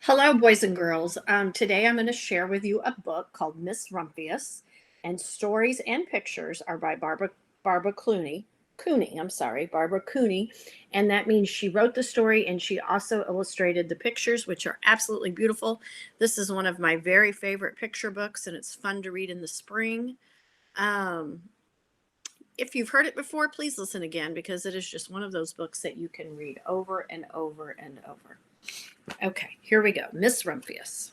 Hello, boys and girls. Today I'm going to share with you a book called Miss Rumphius, and stories and pictures are by Barbara Cooney. I'm sorry, Barbara Cooney, and that means she wrote the story and she also illustrated the pictures, which are absolutely beautiful. This is one of my very favorite picture books, and it's fun to read in the spring. Um, if you've heard it before, please listen again because it is just one of those books that you can read over and over and over. Okay, here we go. Miss Rumphius.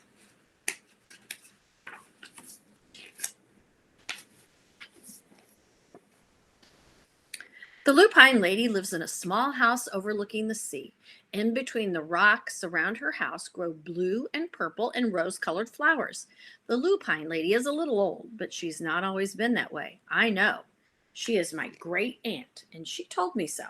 The lupine lady lives in a small house overlooking the sea. In between the rocks around her house grow blue and purple and rose-colored flowers. The lupine lady is a little old, but she's not always been that way. I know. She is my great aunt, and she told me so.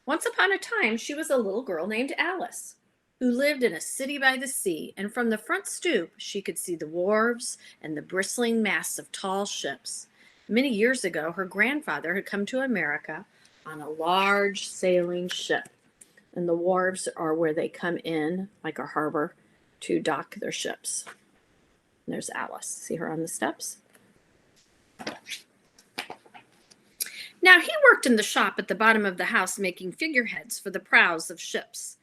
Once upon a time, she was a little girl named Alice, who lived in a city by the sea, and from the front stoop she could see the wharves and the bristling masts of tall ships. Many years ago, her grandfather had come to America on a large sailing ship, and the wharves are where they come in, like a harbor, to dock their ships. And there's Alice. See her on the steps? Now, he worked in the shop at the bottom of the house making figureheads for the prows of ships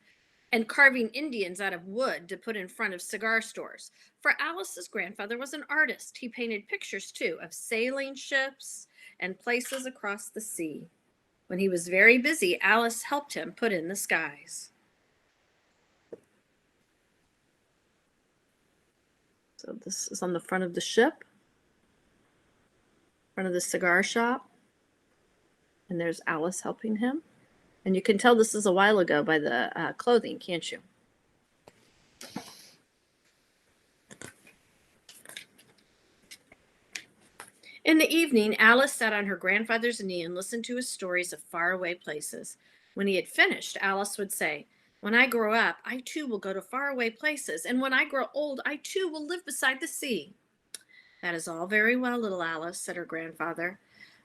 and carving Indians out of wood to put in front of cigar stores. For Alice's grandfather was an artist. He painted pictures, too, of sailing ships and places across the sea. When he was very busy, Alice helped him put in the skies. So this is on the front of the ship, front of the cigar shop. And there's Alice helping him. And you can tell this is a while ago by the clothing, can't you? In the evening, Alice sat on her grandfather's knee and listened to his stories of faraway places. When he had finished, Alice would say, "When I grow up, I too will go to faraway places. And when I grow old, I too will live beside the sea." "That is all very well, little Alice," said her grandfather.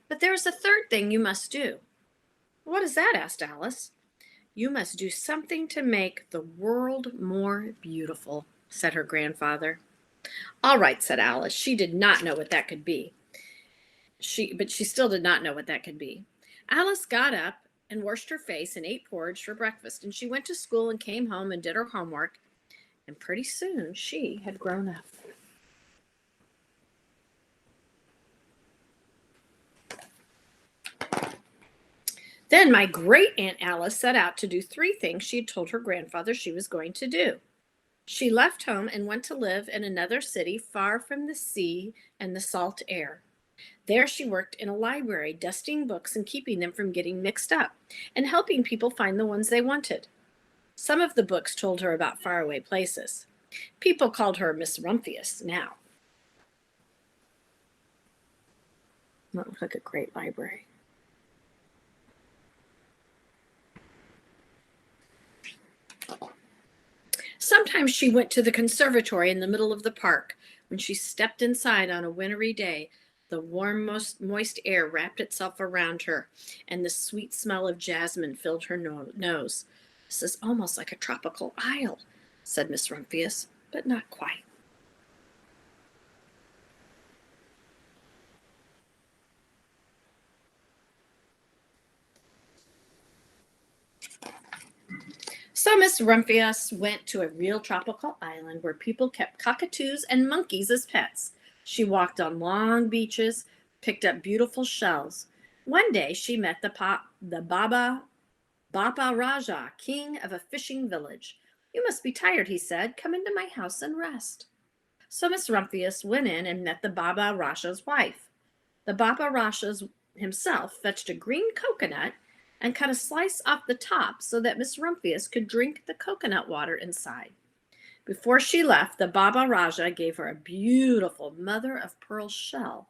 "But there is a third thing you must do." "What is that?" asked Alice. "You must do something to make the world more beautiful," said her grandfather. "All right," said Alice. She did not know what that could be. But she still did not know what that could be. Alice got up and washed her face and ate porridge for breakfast, and she went to school and came home and did her homework, and pretty soon she had grown up. Then my great Aunt Alice set out to do 3 things she had told her grandfather she was going to do. She left home and went to live in another city far from the sea and the salt air. There she worked in a library, dusting books and keeping them from getting mixed up, and helping people find the ones they wanted. Some of the books told her about faraway places. People called her Miss Rumphius now. That looked like a great library. Sometimes she went to the conservatory in the middle of the park. When she stepped inside on a wintry day, the warm, moist air wrapped itself around her, and the sweet smell of jasmine filled her nose. "This is almost like a tropical isle," said Miss Rumphius, "but not quite." So Miss Rumphius went to a real tropical island where people kept cockatoos and monkeys as pets. She walked on long beaches, picked up beautiful shells. One day she met the Baba Raja, king of a fishing village. "You must be tired," he said. "Come into my house and rest." So Miss Rumphius went in and met the Baba Raja's wife. The Baba Raja himself fetched a green coconut and cut a slice off the top so that Miss Rumphius could drink the coconut water inside. Before she left, the Baba Raja gave her a beautiful mother of pearl shell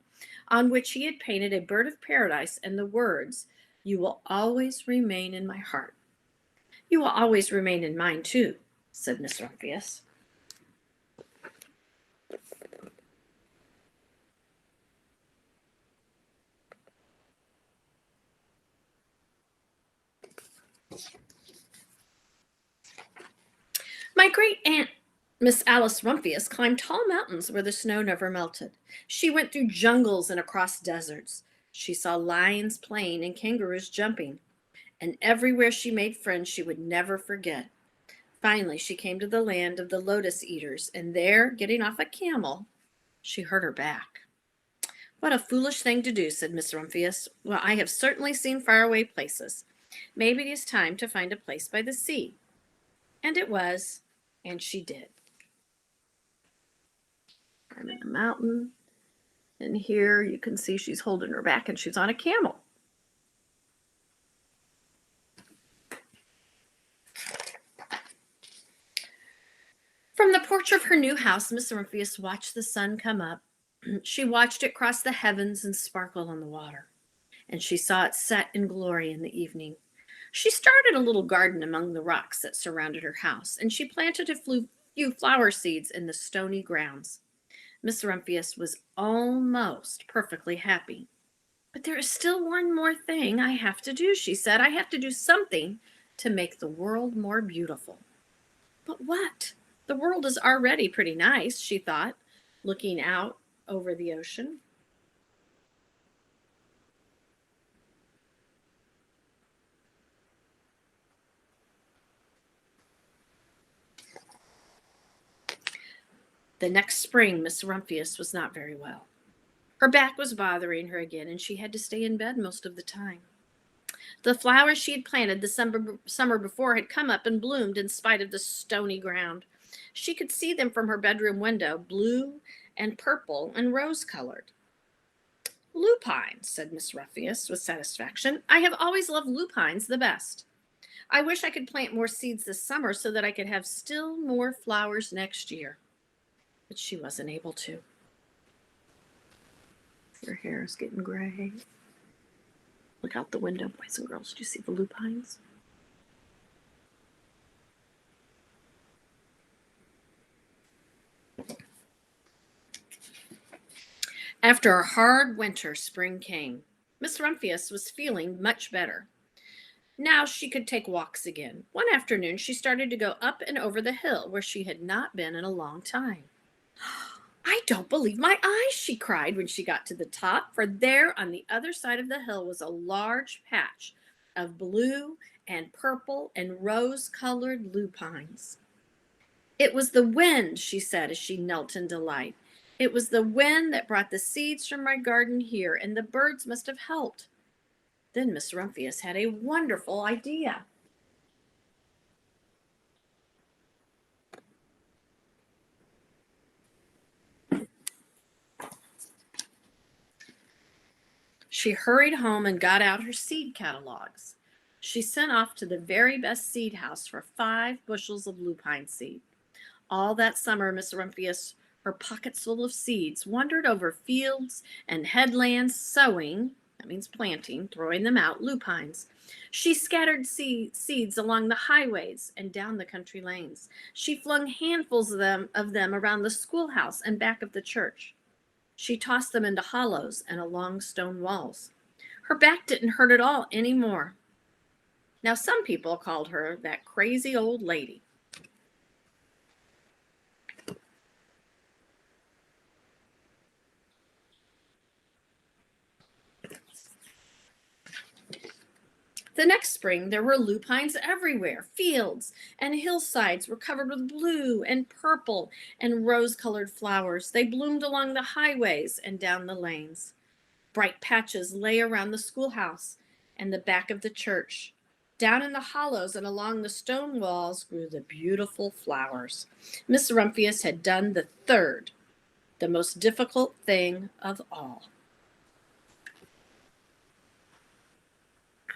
on which he had painted a bird of paradise and the words, "You will always remain in my heart." "You will always remain in mine, too," said Miss Rumphius. My great aunt Miss Alice Rumphius climbed tall mountains where the snow never melted. She went through jungles and across deserts. She saw lions playing and kangaroos jumping, and everywhere she made friends she would never forget. Finally, she came to the land of the lotus eaters, and there, getting off a camel, she hurt her back. What a foolish thing to do, said Miss Rumphius. Well, I have certainly seen faraway places. Maybe it is time to find a place by the sea. And it was, and she did. I'm in a mountain, and here you can see she's holding her back and she's on a camel. From the porch of her new house, Miss Rumphius watched the sun come up. She watched it cross the heavens and sparkle on the water, and she saw it set in glory in the evening. She started a little garden among the rocks that surrounded her house, and she planted a few flower seeds in the stony grounds. Miss Rumphius was almost perfectly happy. But there is still one more thing I have to do, she said. I have to do something to make the world more beautiful. But what? The world is already pretty nice, she thought, looking out over the ocean. The next spring, Miss Rumphius was not very well. Her back was bothering her again, and she had to stay in bed most of the time. The flowers she had planted the summer before had come up and bloomed in spite of the stony ground. She could see them from her bedroom window, blue and purple and rose-colored. Lupines, said Miss Rumphius with satisfaction. I have always loved lupines the best. I wish I could plant more seeds this summer so that I could have still more flowers next year. But she wasn't able to. Her hair is getting gray. Look out the window, boys and girls. Do you see the lupines? After a hard winter, spring came. Miss Rumphius was feeling much better. Now she could take walks again. One afternoon, she started to go up and over the hill where she had not been in a long time. I don't believe my eyes, she cried when she got to the top, for there on the other side of the hill was a large patch of blue and purple and rose-colored lupines. It was the wind, she said as she knelt in delight. It was the wind that brought the seeds from my garden here, and the birds must have helped. Then Miss Rumphius had a wonderful idea. She hurried home and got out her seed catalogs. She sent off to the very best seed house for 5 bushels of lupine seed. All that summer, Miss Rumphius, her pockets full of seeds, wandered over fields and headlands, sowing, that means planting, throwing them out, lupines. She scattered seeds along the highways and down the country lanes. She flung handfuls of them around the schoolhouse and back of the church. She tossed them into hollows and along stone walls. Her back didn't hurt at all anymore. Now, some people called her that crazy old lady. The next spring, there were lupines everywhere. Fields and hillsides were covered with blue and purple and rose-colored flowers. They bloomed along the highways and down the lanes. Bright patches lay around the schoolhouse and the back of the church. Down in the hollows and along the stone walls grew the beautiful flowers. Miss Rumphius had done the third, the most difficult thing of all.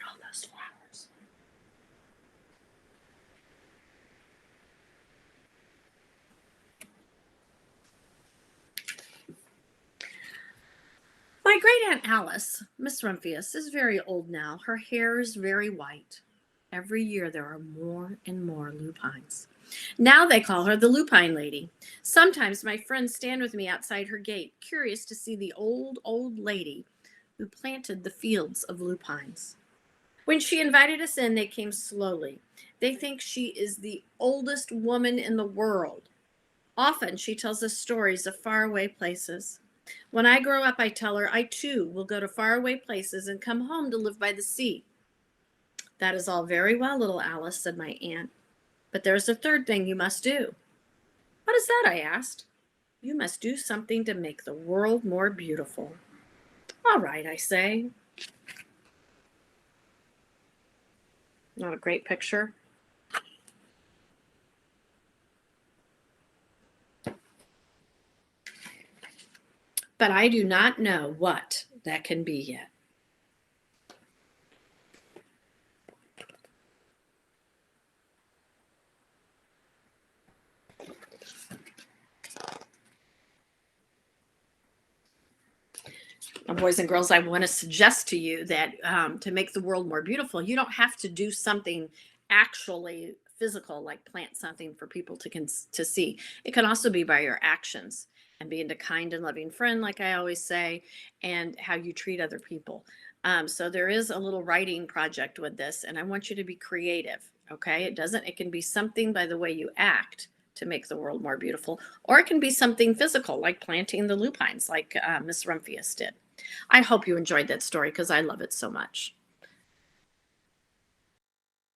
All those flowers. My great Aunt Alice, Miss Rumphius, is very old now. Her hair is very white. Every year there are more and more lupines. Now they call her the Lupine Lady. Sometimes my friends stand with me outside her gate, curious to see the old lady who planted the fields of lupines. When she invited us in, they came slowly. They think she is the oldest woman in the world. Often she tells us stories of faraway places. When I grow up, I tell her I too will go to faraway places and come home to live by the sea. That is all very well, little Alice, said my aunt. But there's a third thing you must do. What is that? I asked. You must do something to make the world more beautiful. All right, I say. Not a great picture? But I do not know what that can be yet. Boys and girls, I want to suggest to you that to make the world more beautiful, you don't have to do something actually physical, like plant something for people to see. It can also be by your actions and being a kind and loving friend, like I always say, and how you treat other people. So there is a little writing project with this, and I want you to be creative. Okay, it can be something by the way you act to make the world more beautiful, or it can be something physical, like planting the lupines, like Miss Rumphius did. I hope you enjoyed that story because I love it so much.